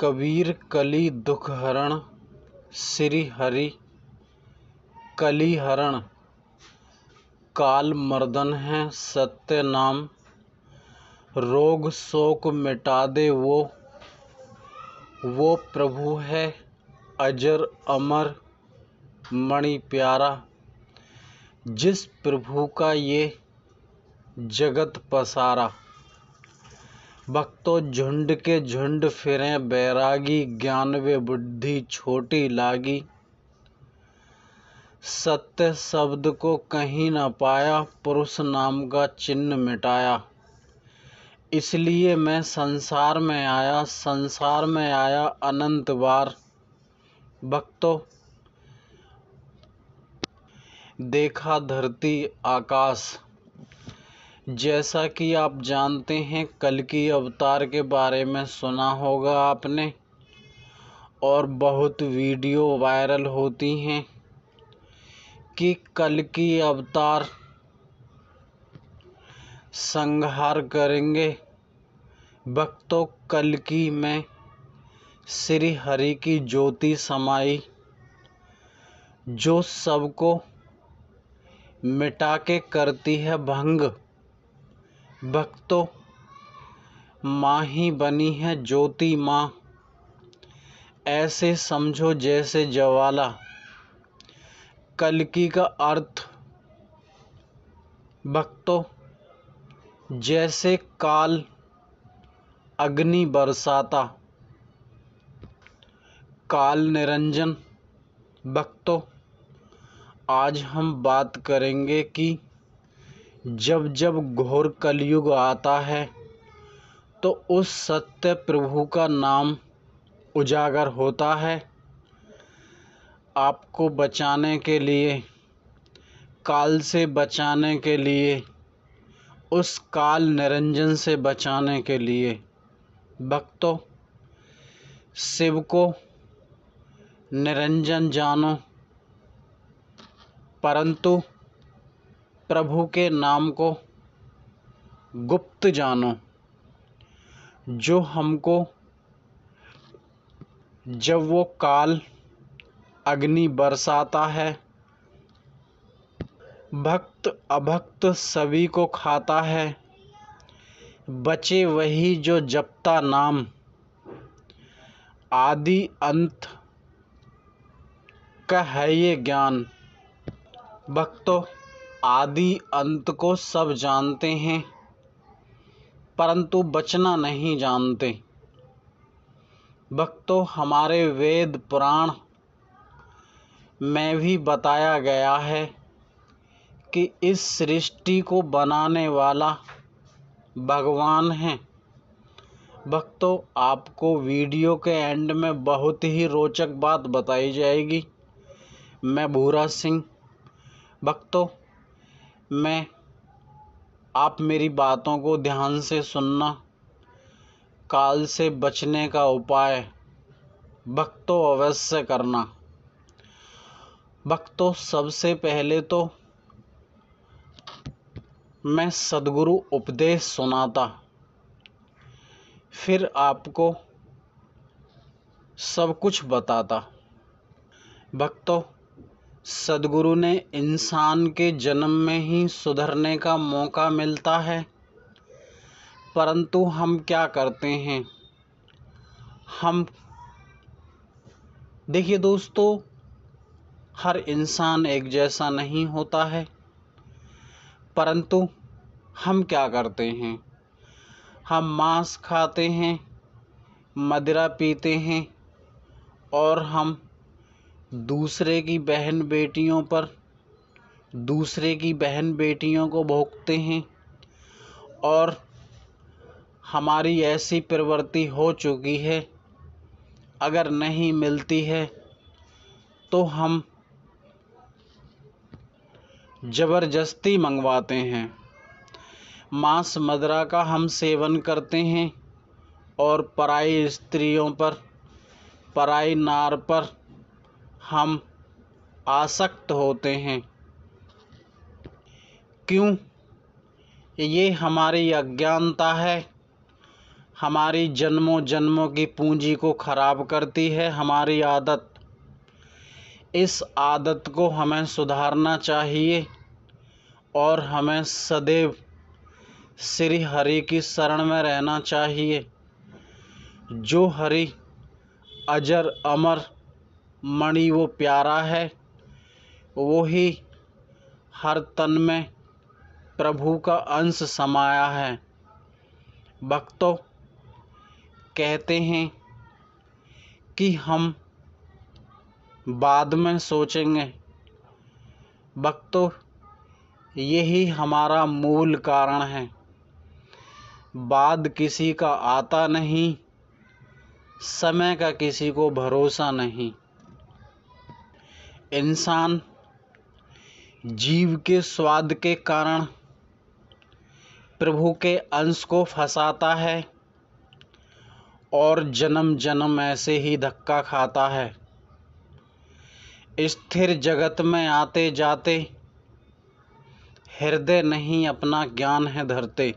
कबीर कली दुख हरण, श्री हरि कली हरण। काल मर्दन है सत्य नाम, रोग शोक मिटा दे वो प्रभु है अजर अमर मणि प्यारा। जिस प्रभु का ये जगत पसारा। भक्तों झुंड के झुंड फिरें बैरागी, ज्ञान व बुद्धि छोटी लागी। सत्य शब्द को कहीं न पाया, पुरुष नाम का चिन्ह मिटाया। इसलिए मैं संसार में आया अनंत बार। भक्तों देखा धरती आकाश। जैसा कि आप जानते हैं, कल्कि अवतार के बारे में सुना होगा आपने, और बहुत वीडियो वायरल होती हैं कि कल्कि अवतार संहार करेंगे। भक्तों कल्कि में श्री हरि की ज्योति समाई, जो सबको मिटा के करती है भंग। भक्तों माँ ही बनी है ज्योति माँ, ऐसे समझो जैसे ज्वाला। कल्कि का अर्थ भक्तों जैसे काल अग्नि बरसाता, काल निरंजन। भक्तों आज हम बात करेंगे कि जब जब घोर कलयुग आता है तो उस सत्य प्रभु का नाम उजागर होता है, आपको बचाने के लिए, काल से बचाने के लिए, उस काल निरंजन से बचाने के लिए। भक्तों शिव को निरंजन जानो, परंतु प्रभु के नाम को गुप्त जानो। जो हमको जब वो काल अग्नि बरसाता है, भक्त अभक्त सभी को खाता है, बचे वही जो जपता नाम। आदि अंत का है ये ज्ञान। भक्तों आदि अंत को सब जानते हैं, परंतु बचना नहीं जानते। भक्तों हमारे वेद पुराण में भी बताया गया है कि इस सृष्टि को बनाने वाला भगवान है। भक्तों आपको वीडियो के एंड में बहुत ही रोचक बात बताई जाएगी। मैं भूरा सिंह। भक्तों आप मेरी बातों को ध्यान से सुनना। काल से बचने का उपाय भक्तों अवश्य करना। भक्तों सबसे पहले तो मैं सद्गुरु उपदेश सुनाता, फिर आपको सब कुछ बताता। भक्तों सद्गुरु ने इंसान के जन्म में ही सुधरने का मौका मिलता है, परंतु हम क्या करते हैं। हम देखिए दोस्तों, हर इंसान एक जैसा नहीं होता है, परंतु हम क्या करते हैं। हम मांस खाते हैं, मदिरा पीते हैं, और हम दूसरे की बहन बेटियों को भोगते हैं। और हमारी ऐसी प्रवृत्ति हो चुकी है, अगर नहीं मिलती है तो हम ज़बरदस्ती मंगवाते हैं। मांस मदिरा का हम सेवन करते हैं और पराई स्त्रियों पर, पराई नार पर हम आसक्त होते हैं। क्यों? ये हमारी अज्ञानता है, हमारी जन्मों जन्मों की पूंजी को खराब करती है हमारी आदत। इस आदत को हमें सुधारना चाहिए और हमें सदैव श्री हरि की शरण में रहना चाहिए। जो हरि अजर अमर मणि वो प्यारा है, वो ही हर तन में प्रभु का अंश समाया है। भक्तों, कहते हैं कि हम बाद में सोचेंगे। भक्तों, यही हमारा मूल कारण है। बाद किसी का आता नहीं, समय का किसी को भरोसा नहीं। इंसान जीव के स्वाद के कारण प्रभु के अंश को फंसाता है और जन्म जन्म ऐसे ही धक्का खाता है। स्थिर जगत में आते जाते हृदय नहीं अपना ज्ञान है धरते।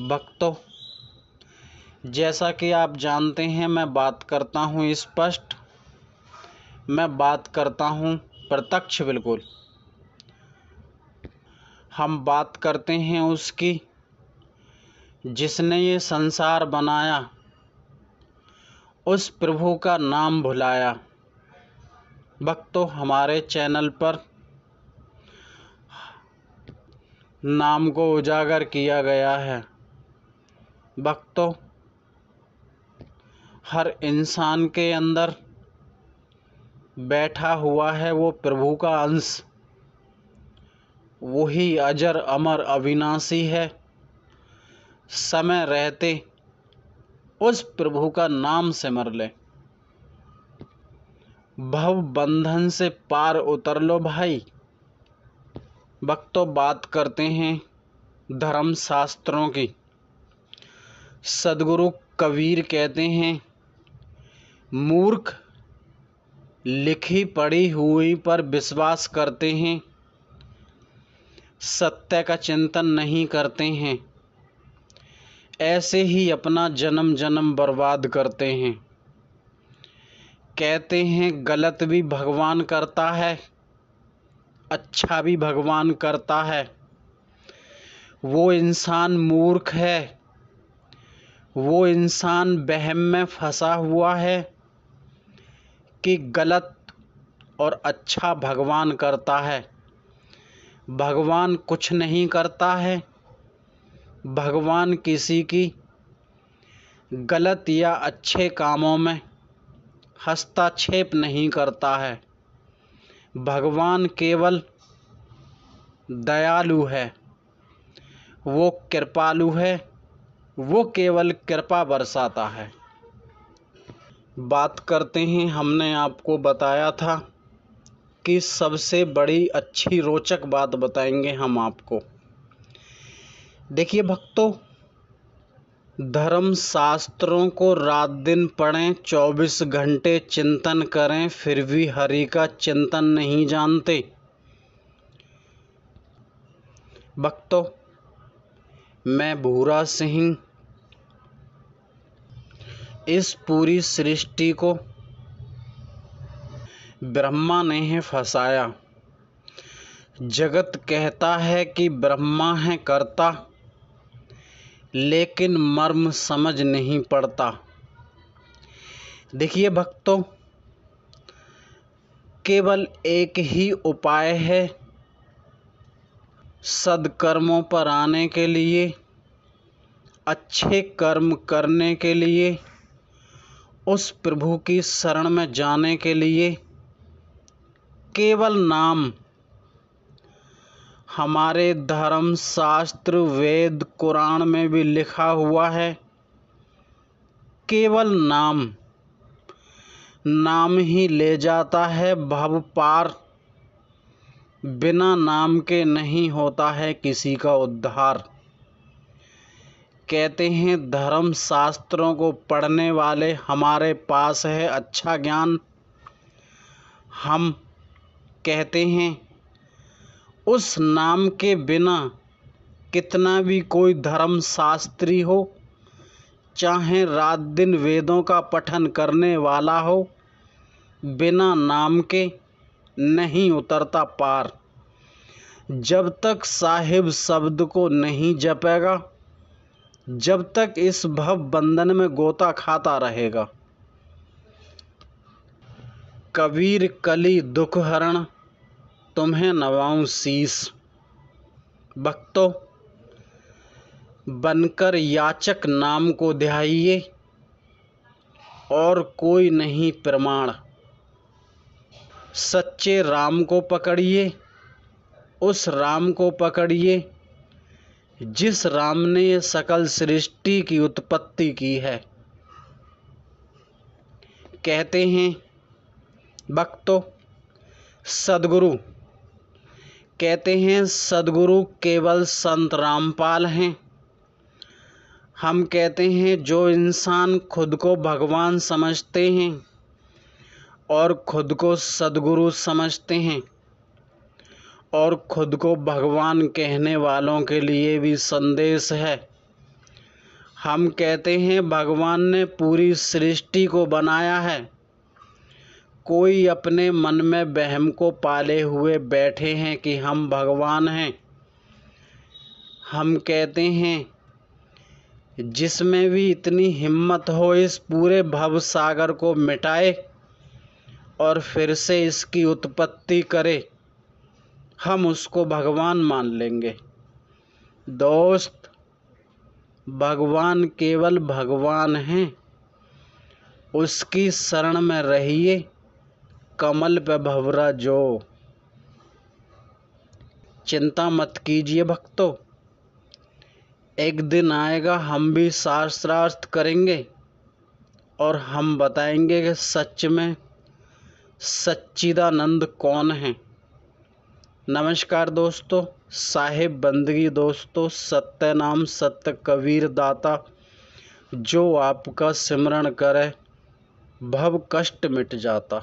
भक्तों, जैसा कि आप जानते हैं, मैं बात करता हूँ स्पष्ट, मैं बात करता हूँ प्रत्यक्ष। बिल्कुल हम बात करते हैं उसकी जिसने ये संसार बनाया, उस प्रभु का नाम भुलाया। भक्तों, हमारे चैनल पर नाम को उजागर किया गया है। भक्तों, हर इंसान के अंदर बैठा हुआ है वो प्रभु का अंश। वही अजर अमर अविनाशी है। समय रहते उस प्रभु का नाम सिमर ले, भव बंधन से पार उतर लो भाई। भक्तों, बात करते हैं धर्म शास्त्रों की। सदगुरु कबीर कहते हैं, मूर्ख लिखी पढ़ी हुई पर विश्वास करते हैं, सत्य का चिंतन नहीं करते हैं, ऐसे ही अपना जन्म जन्म बर्बाद करते हैं। कहते हैं गलत भी भगवान करता है, अच्छा भी भगवान करता है। वो इंसान मूर्ख है, वो इंसान वहम में फंसा हुआ है कि गलत और अच्छा भगवान करता है। भगवान कुछ नहीं करता है। भगवान किसी की गलत या अच्छे कामों में हस्तक्षेप नहीं करता है। भगवान केवल दयालु है, वो कृपालु है, वो केवल कृपा बरसाता है। बात करते हैं, हमने आपको बताया था कि सबसे बड़ी अच्छी रोचक बात बताएंगे हम आपको। देखिए भक्तों, धर्म शास्त्रों को रात दिन पढ़ें, 24 घंटे चिंतन करें, फिर भी हरि का चिंतन नहीं जानते। भक्तों, मैं भूरा सिंह इस पूरी सृष्टि को ब्रह्मा ने है फंसाया। जगत कहता है कि ब्रह्मा है करता, लेकिन मर्म समझ नहीं पड़ता। देखिए भक्तों, केवल एक ही उपाय है सद्कर्मों पर आने के लिए, अच्छे कर्म करने के लिए, उस प्रभु की शरण में जाने के लिए। केवल नाम। हमारे धर्म शास्त्र वेद कुरान में भी लिखा हुआ है, केवल नाम। नाम ही ले जाता है भव पार। बिना नाम के नहीं होता है किसी का उद्धार। कहते हैं धर्म शास्त्रों को पढ़ने वाले हमारे पास है अच्छा ज्ञान। हम कहते हैं उस नाम के बिना कितना भी कोई धर्म शास्त्री हो, चाहे रात दिन वेदों का पठन करने वाला हो, बिना नाम के नहीं उतरता पार। जब तक साहिब शब्द को नहीं जपेगा, जब तक इस भव बंधन में गोता खाता रहेगा। कबीर कली दुख हरण, तुम्हें नवाऊं शीस। भक्तों, बनकर याचक नाम को ध्याइए, और कोई नहीं प्रमाण। सच्चे राम को पकड़िए, उस राम को पकड़िए जिस राम ने ये सकल सृष्टि की उत्पत्ति की है। कहते हैं भक्तों, सद्गुरु कहते हैं सद्गुरु केवल संत रामपाल हैं। हम कहते हैं जो इंसान खुद को भगवान समझते हैं और खुद को सद्गुरु समझते हैं, और खुद को भगवान कहने वालों के लिए भी संदेश है। हम कहते हैं भगवान ने पूरी सृष्टि को बनाया है, कोई अपने मन में वहम को पाले हुए बैठे हैं कि हम भगवान हैं। हम कहते हैं जिसमें भी इतनी हिम्मत हो इस पूरे भव सागर को मिटाए और फिर से इसकी उत्पत्ति करे, हम उसको भगवान मान लेंगे। दोस्त, भगवान केवल भगवान हैं, उसकी शरण में रहिए, कमल पे भंवरा जो। चिंता मत कीजिए भक्तों, एक दिन आएगा हम भी शास्त्रार्थ करेंगे और हम बताएंगे कि सच में सच्चिदानंद कौन है। नमस्कार दोस्तों, साहिब बंदगी दोस्तों, सत्य नाम सत्य कबीर दाता, जो आपका सिमरण करे भव कष्ट मिट जाता।